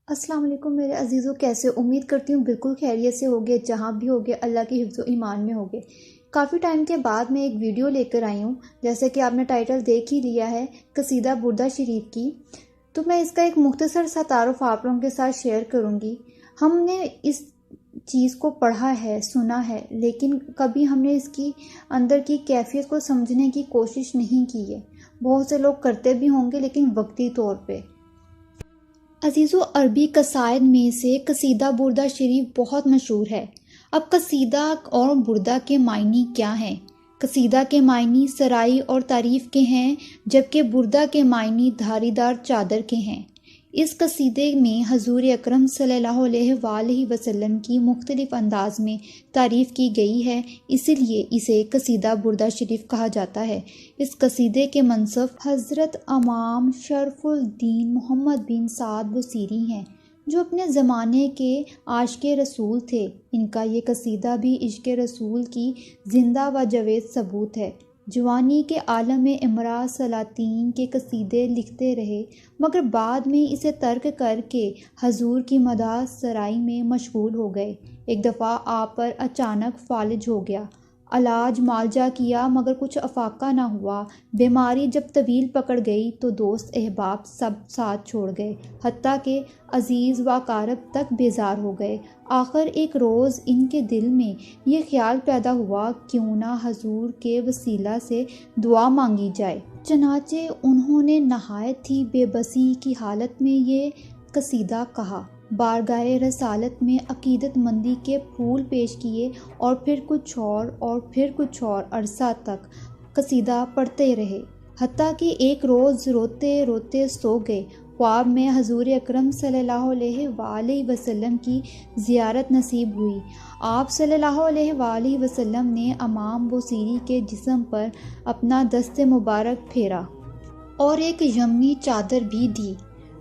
السلام علیکم میرے عزیزوں، کیسے؟ امید کرتی ہوں بالکل خیریت سے ہوگے، جہاں بھی ہوگے اللہ کی حفظ و ایمان میں ہوگے۔ کافی ٹائم کے بعد میں ایک ویڈیو لے کر آئی ہوں، جیسے کہ آپ نے ٹائٹل دیکھ ہی لیا ہے، قصیدہ بردہ شریف کی۔ تو میں اس کا ایک مختصر سا تعارف آپ لوگوں کے ساتھ شیئر کروں گی۔ ہم نے اس چیز کو پڑھا ہے، سنا ہے، لیکن کبھی ہم نے اس کی اندر کی کیفیت کو سمجھنے کی کوشش نہیں کی ہے۔ بہت سے لوگ کرتے بھی ہوں گے لیکن وقتی طور پہ۔ عزیزو، عربی قصائد میں سے قصیدہ بردہ شریف بہت مشہور ہے۔ اب قصیدہ اور بردہ کے معنی کیا ہیں؟ قصیدہ کے معنی سرائی اور تعریف کے ہیں، جبکہ بردہ کے معنی دھاری دار چادر کے ہیں۔ اس قصیدے میں حضور اکرم صلی اللہ علیہ وآلہ وسلم کی مختلف انداز میں تعریف کی گئی ہے، اسی لیے اسے قصیدہ بردہ شریف کہا جاتا ہے۔ اس قصیدے کے منصف حضرت امام شرف الدین محمد بن سعد بصیری ہیں، جو اپنے زمانے کے عاشق رسول تھے۔ ان کا یہ قصیدہ بھی عشق رسول کی زندہ و جاوید ثبوت ہے۔ جوانی کے عالم امراء سلاطین کے قصیدے لکھتے رہے، مگر بعد میں اسے ترک کر کے حضور کی مداح سرائی میں مشغول ہو گئے۔ ایک دفعہ آپ پر اچانک فالج ہو گیا، علاج معالجہ کیا مگر کچھ افاقہ نہ ہوا۔ بیماری جب طویل پکڑ گئی تو دوست احباب سب ساتھ چھوڑ گئے، حتیٰ کہ عزیز و اقارب تک بیزار ہو گئے۔ آخر ایک روز ان کے دل میں یہ خیال پیدا ہوا، کیوں نہ حضور کے وسیلہ سے دعا مانگی جائے۔ چنانچہ انہوں نے نہایت ہی بے بسی کی حالت میں یہ قصیدہ کہا، بارگاہ رسالت میں عقیدت مندی کے پھول پیش کیے، اور پھر کچھ اور عرصہ تک قصیدہ پڑھتے رہے، حتیٰ کہ ایک روز روتے روتے سو گئے۔ خواب میں حضور اکرم صلی اللہ علیہ وآلہ وسلم کی زیارت نصیب ہوئی۔ آپ صلی اللہ علیہ وآلہ وسلم نے امام بصیری کے جسم پر اپنا دست مبارک پھیرا اور ایک یمنی چادر بھی دی۔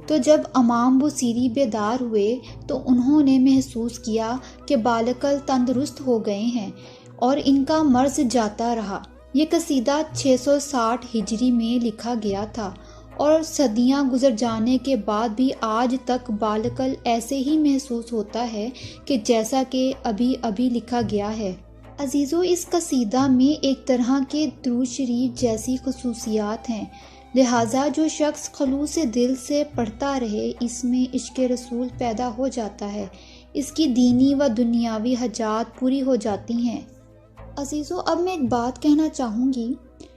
تو جب امام بصیری بیدار ہوئے تو انہوں نے محسوس کیا کہ بالکل تندرست ہو گئے ہیں اور ان کا مرض جاتا رہا۔ یہ قصیدہ 660 ہجری میں لکھا گیا تھا، اور صدیاں گزر جانے کے بعد بھی آج تک بالکل ایسے ہی محسوس ہوتا ہے کہ جیسا کہ ابھی ابھی لکھا گیا ہے۔ عزیزو، اس قصیدہ میں ایک طرح کے درود شریف جیسی خصوصیات ہیں، لہٰذا جو شخص خلوص دل سے پڑھتا رہے، اس میں عشق رسول پیدا ہو جاتا ہے، اس کی دینی و دنیاوی حاجات پوری ہو جاتی ہیں۔ عزیزو، اب میں ایک بات کہنا چاہوں گی،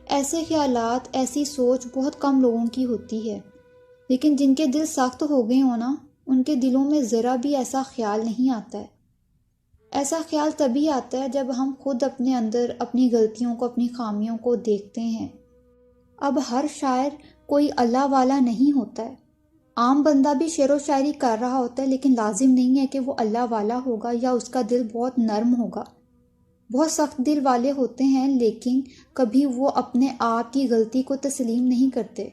ایسے خیالات، ایسی سوچ بہت کم لوگوں کی ہوتی ہے، لیکن جن کے دل سخت ہو گئے ہوں نا، ان کے دلوں میں ذرا بھی ایسا خیال نہیں آتا ہے۔ ایسا خیال تبھی آتا ہے جب ہم خود اپنے اندر اپنی غلطیوں کو، اپنی خامیوں کو دیکھتے ہیں۔ اب ہر شاعر کوئی اللہ والا نہیں ہوتا ہے۔ عام بندہ بھی شعر و شاعری کر رہا ہوتا ہے، لیکن لازم نہیں ہے کہ وہ اللہ والا ہوگا یا اس کا دل بہت نرم ہوگا۔ بہت سخت دل والے ہوتے ہیں، لیکن کبھی وہ اپنے آپ کی غلطی کو تسلیم نہیں کرتے۔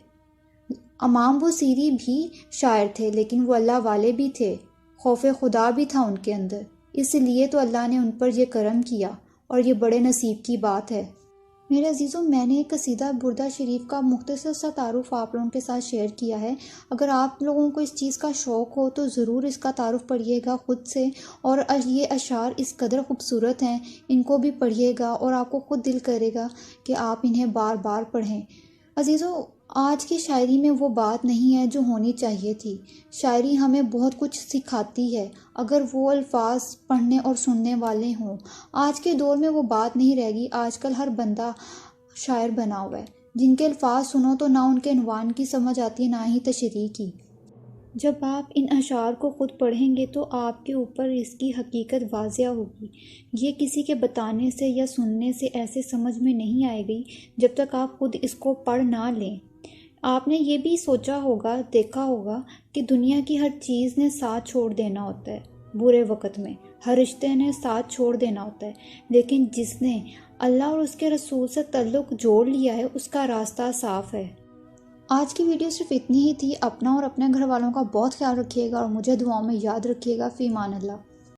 امام بصیری بھی شاعر تھے، لیکن وہ اللہ والے بھی تھے، خوف خدا بھی تھا ان کے اندر، اس لیے تو اللہ نے ان پر یہ کرم کیا، اور یہ بڑے نصیب کی بات ہے۔ میرے عزیزوں، میں نے قصیدہ بردہ شریف کا مختصر سا تعارف آپ لوگوں کے ساتھ شیئر کیا ہے۔ اگر آپ لوگوں کو اس چیز کا شوق ہو تو ضرور اس کا تعارف پڑھیے گا خود سے، اور یہ اشعار اس قدر خوبصورت ہیں، ان کو بھی پڑھیے گا اور آپ کو خود دل کرے گا کہ آپ انہیں بار بار پڑھیں۔ عزیزوں، آج کی شاعری میں وہ بات نہیں ہے جو ہونی چاہیے تھی۔ شاعری ہمیں بہت کچھ سکھاتی ہے، اگر وہ الفاظ پڑھنے اور سننے والے ہوں۔ آج کے دور میں وہ بات نہیں رہ گئی، آج کل ہر بندہ شاعر بنا ہوا ہے، جن کے الفاظ سنو تو نہ ان کے عنوان کی سمجھ آتی ہے، نہ ہی تشریح کی۔ جب آپ ان اشعار کو خود پڑھیں گے تو آپ کے اوپر اس کی حقیقت واضح ہوگی۔ یہ کسی کے بتانے سے یا سننے سے ایسے سمجھ میں نہیں آئے گی جب تک آپ خود اس کو پڑھ نہ لیں۔ آپ نے یہ بھی سوچا ہوگا، دیکھا ہوگا کہ دنیا کی ہر چیز نے ساتھ چھوڑ دینا ہوتا ہے، برے وقت میں ہر رشتے نے ساتھ چھوڑ دینا ہوتا ہے، لیکن جس نے اللہ اور اس کے رسول سے تعلق جوڑ لیا ہے، اس کا راستہ صاف ہے۔ آج کی ویڈیو صرف اتنی ہی تھی۔ اپنا اور اپنے گھر والوں کا بہت خیال رکھیے گا، اور مجھے دعاؤں میں یاد رکھیے گا۔ فی امان اللہ۔